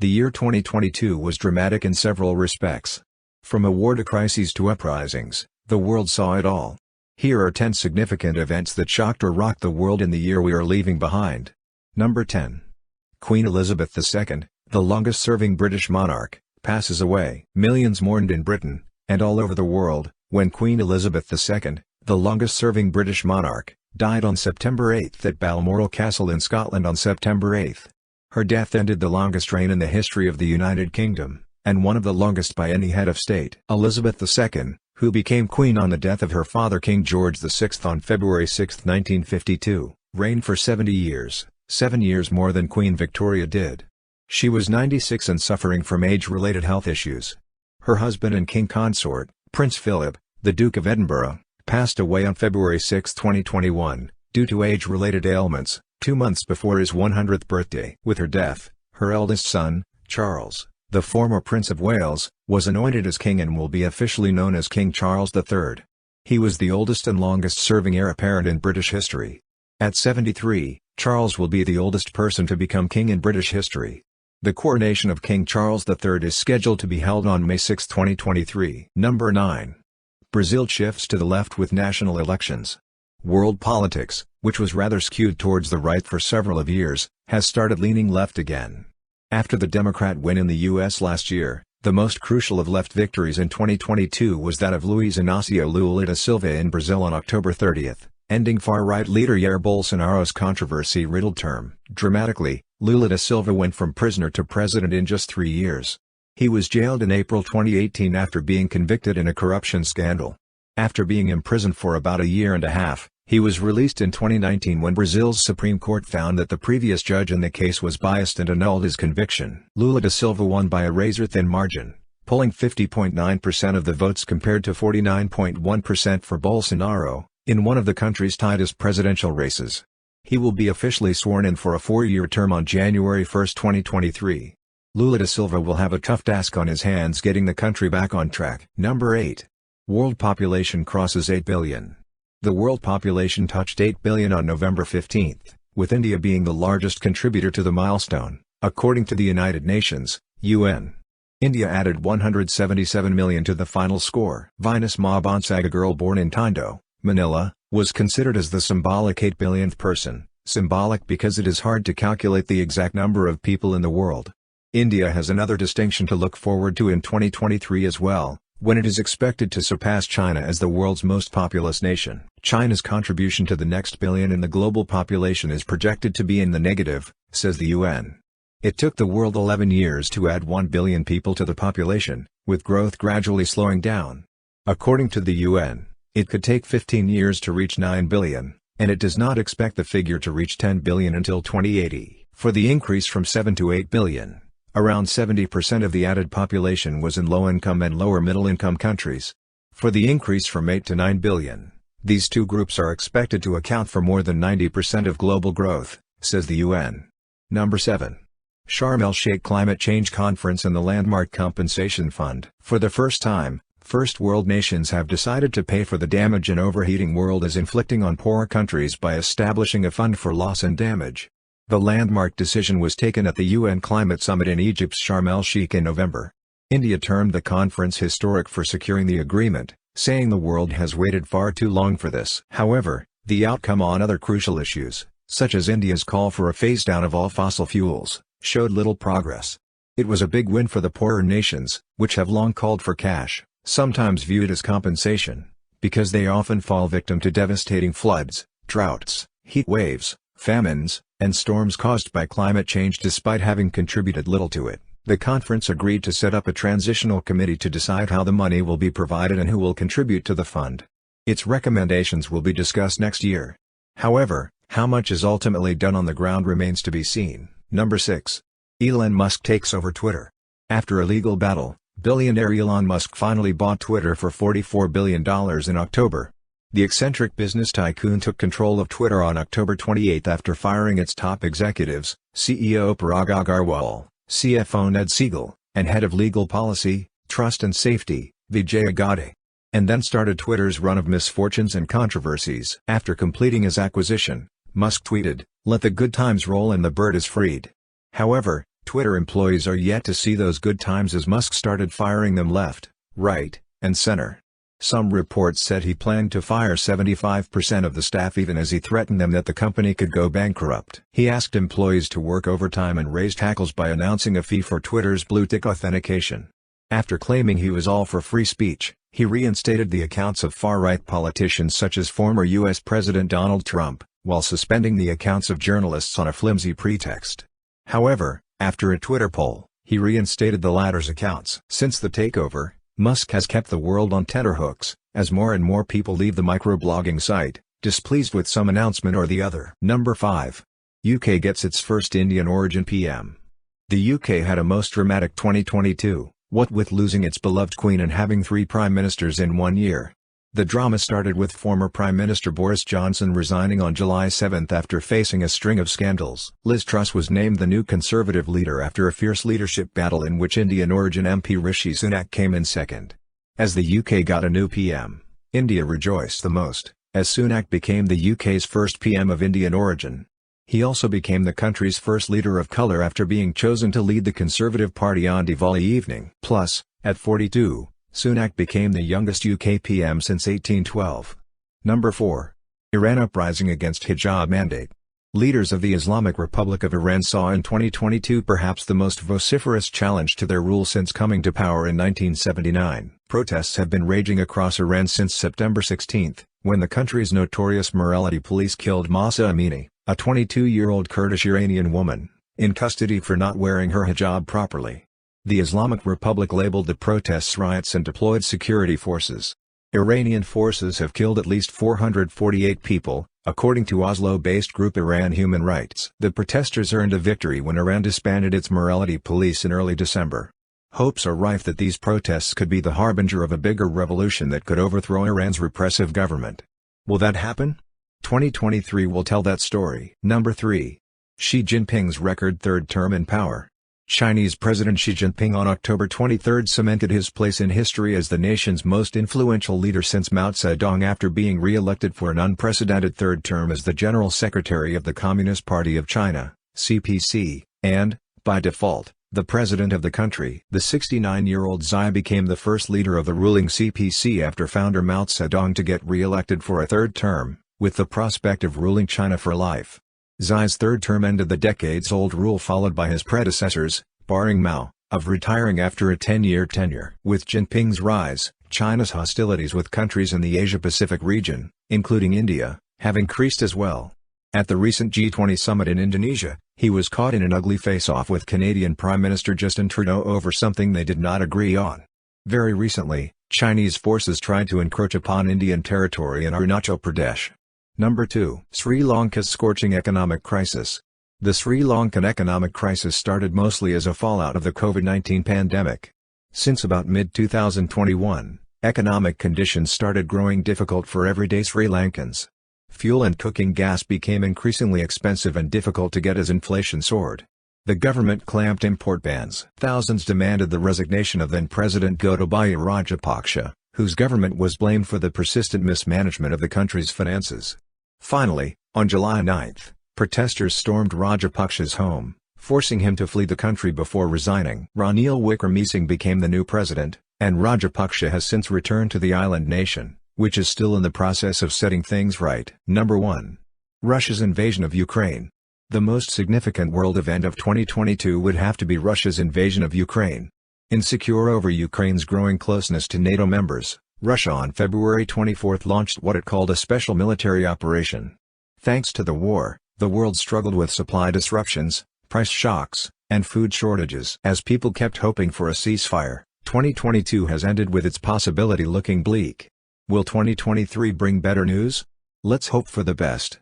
The year 2022 was dramatic in several respects. From a war to crises to uprisings, the world saw it all. Here are 10 significant events that shocked or rocked the world in the year we are leaving behind. Number 10. Queen Elizabeth II, the longest-serving British monarch, passes away. Millions mourned in Britain, and all over the world, when Queen Elizabeth II, the longest-serving British monarch, died on September 8 at Balmoral Castle in Scotland on September 8. Her death ended the longest reign in the history of the United Kingdom, and one of the longest by any head of state. Elizabeth II, who became queen on the death of her father King George VI on February 6, 1952, reigned for 70 years, 7 years more than Queen Victoria did. She was 96 and suffering from age-related health issues. Her husband and king consort, Prince Philip, the Duke of Edinburgh, passed away on February 6, 2021, due to age-related ailments, 2 months before his 100th birthday. With her death, her eldest son, Charles, the former Prince of Wales, was anointed as king and will be officially known as King Charles III. He was the oldest and longest-serving heir apparent in British history. At 73, Charles will be the oldest person to become king in British history. The coronation of King Charles III is scheduled to be held on May 6, 2023. Number 9. Brazil shifts to the left with national elections. World politics, which was rather skewed towards the right for several of years, has started leaning left again. After the Democrat win in the U.S. last year, the most crucial of left victories in 2022 was that of Luiz Inácio Lula da Silva in Brazil on October 30, ending far-right leader Jair Bolsonaro's controversy-riddled term. Dramatically, Lula da Silva went from prisoner to president in just 3 years. He was jailed in April 2018 after being convicted in a corruption scandal. After being imprisoned for about a year and a half, he was released in 2019 when Brazil's Supreme Court found that the previous judge in the case was biased and annulled his conviction. Lula da Silva won by a razor-thin margin, pulling 50.9% of the votes compared to 49.1% for Bolsonaro, in one of the country's tightest presidential races. He will be officially sworn in for a 4-year term on January 1, 2023. Lula da Silva will have a tough task on his hands getting the country back on track. Number 8. World population crosses 8 billion. The world population touched 8 billion on November 15, with India being the largest contributor to the milestone, according to the United Nations, UN. India added 177 million to the final score. Venus Ma Bonsaga, a girl born in Tindo, Manila, was considered as the symbolic 8 billionth person, symbolic because it is hard to calculate the exact number of people in the world. India has another distinction to look forward to in 2023 as well, when it is expected to surpass China as the world's most populous nation. China's contribution to the next billion in the global population is projected to be in the negative, says the UN. It took the world 11 years to add 1 billion people to the population, with growth gradually slowing down. According to the UN, it could take 15 years to reach 9 billion, and it does not expect the figure to reach 10 billion until 2080. For the increase from 7 to 8 billion, around 70% of the added population was in low-income and lower-middle-income countries. For the increase from 8 to 9 billion, these two groups are expected to account for more than 90% of global growth, says the UN. Number 7. Sharm el-Sheikh Climate Change Conference and the Landmark Compensation Fund. For the first time, First World nations have decided to pay for the damage an overheating world is inflicting on poorer countries by establishing a fund for loss and damage. The landmark decision was taken at the UN Climate Summit in Egypt's Sharm el-Sheikh in November. India termed the conference historic for securing the agreement, saying the world has waited far too long for this. However, the outcome on other crucial issues, such as India's call for a phase-down of all fossil fuels, showed little progress. It was a big win for the poorer nations, which have long called for cash, sometimes viewed as compensation, because they often fall victim to devastating floods, droughts, heat waves, famines, and storms caused by climate change despite having contributed little to it. The conference agreed to set up a transitional committee to decide how the money will be provided and who will contribute to the fund. Its recommendations will be discussed next year. However, how much is ultimately done on the ground remains to be seen. Number 6. Elon Musk takes over Twitter. After a legal battle, billionaire Elon Musk finally bought Twitter for $44 billion in October. The eccentric business tycoon took control of Twitter on October 28 after firing its top executives, CEO Parag Agrawal, CFO Ned Siegel, and head of legal policy, trust and safety, Vijay Agade. And then started Twitter's run of misfortunes and controversies. After completing his acquisition, Musk tweeted, "Let the good times roll and the bird is freed." However, Twitter employees are yet to see those good times as Musk started firing them left, right, and center. Some reports said he planned to fire 75% of the staff even as he threatened them that the company could go bankrupt. He asked employees to work overtime and raised hackles by announcing a fee for Twitter's blue-tick authentication. After claiming he was all for free speech, he reinstated the accounts of far-right politicians such as former U.S. President Donald Trump, while suspending the accounts of journalists on a flimsy pretext. However, after a Twitter poll, he reinstated the latter's accounts. Since the takeover, Musk has kept the world on tenterhooks, as more and more people leave the microblogging site, displeased with some announcement or the other. Number 5. UK gets its first Indian origin PM. The UK had a most dramatic 2022, what with losing its beloved Queen and having 3 Prime Ministers in 1 year. The drama started with former Prime Minister Boris Johnson resigning on July 7 after facing a string of scandals. Liz Truss was named the new Conservative leader after a fierce leadership battle in which Indian origin MP Rishi Sunak came in second. As the UK got a new PM, India rejoiced the most, as Sunak became the UK's first PM of Indian origin. He also became the country's first leader of colour after being chosen to lead the Conservative Party on Diwali evening. Plus, at 42, Sunak became the youngest UK PM since 1812. Number 4. Iran uprising against hijab mandate. Leaders of the Islamic Republic of Iran saw in 2022 perhaps the most vociferous challenge to their rule since coming to power in 1979. Protests have been raging across Iran since September 16, when the country's notorious morality police killed Mahsa Amini, a 22-year-old Kurdish Iranian woman, in custody for not wearing her hijab properly. The Islamic Republic labeled the protests riots and deployed security forces. Iranian forces have killed at least 448 people, according to Oslo-based group Iran Human Rights. The protesters earned a victory when Iran disbanded its morality police in early December. Hopes are rife that these protests could be the harbinger of a bigger revolution that could overthrow Iran's repressive government. Will that happen? 2023 will tell that story. Number 3. Xi Jinping's record third term in power. Chinese President Xi Jinping on October 23 cemented his place in history as the nation's most influential leader since Mao Zedong after being re-elected for an unprecedented third term as the General Secretary of the Communist Party of China, CPC, and, by default, the president of the country. The 69-year-old Xi became the first leader of the ruling CPC after founder Mao Zedong to get re-elected for a third term, with the prospect of ruling China for life. Xi's third term ended the decades-old rule followed by his predecessors, barring Mao, of retiring after a 10-year tenure. With Jinping's rise, China's hostilities with countries in the Asia-Pacific region, including India, have increased as well. At the recent G20 summit in Indonesia, he was caught in an ugly face-off with Canadian Prime Minister Justin Trudeau over something they did not agree on. Very recently, Chinese forces tried to encroach upon Indian territory in Arunachal Pradesh. Number 2. Sri Lanka's scorching economic crisis. The Sri Lankan economic crisis started mostly as a fallout of the COVID-19 pandemic. Since about mid-2021, economic conditions started growing difficult for everyday Sri Lankans. Fuel and cooking gas became increasingly expensive and difficult to get as inflation soared. The government clamped import bans. Thousands demanded the resignation of then-President Gotabaya Rajapaksa, whose government was blamed for the persistent mismanagement of the country's finances. Finally, on July 9, protesters stormed Rajapaksa's home, forcing him to flee the country before resigning. Ranil Wickremesinghe became the new president, and Rajapaksa has since returned to the island nation, which is still in the process of setting things right. Number 1. Russia's invasion of Ukraine. The most significant world event of 2022 would have to be Russia's invasion of Ukraine. Insecure over Ukraine's growing closeness to NATO members, Russia on February 24 launched what it called a special military operation. Thanks to the war, the world struggled with supply disruptions, price shocks, and food shortages. As people kept hoping for a ceasefire, 2022 has ended with its possibility looking bleak. Will 2023 bring better news? Let's hope for the best.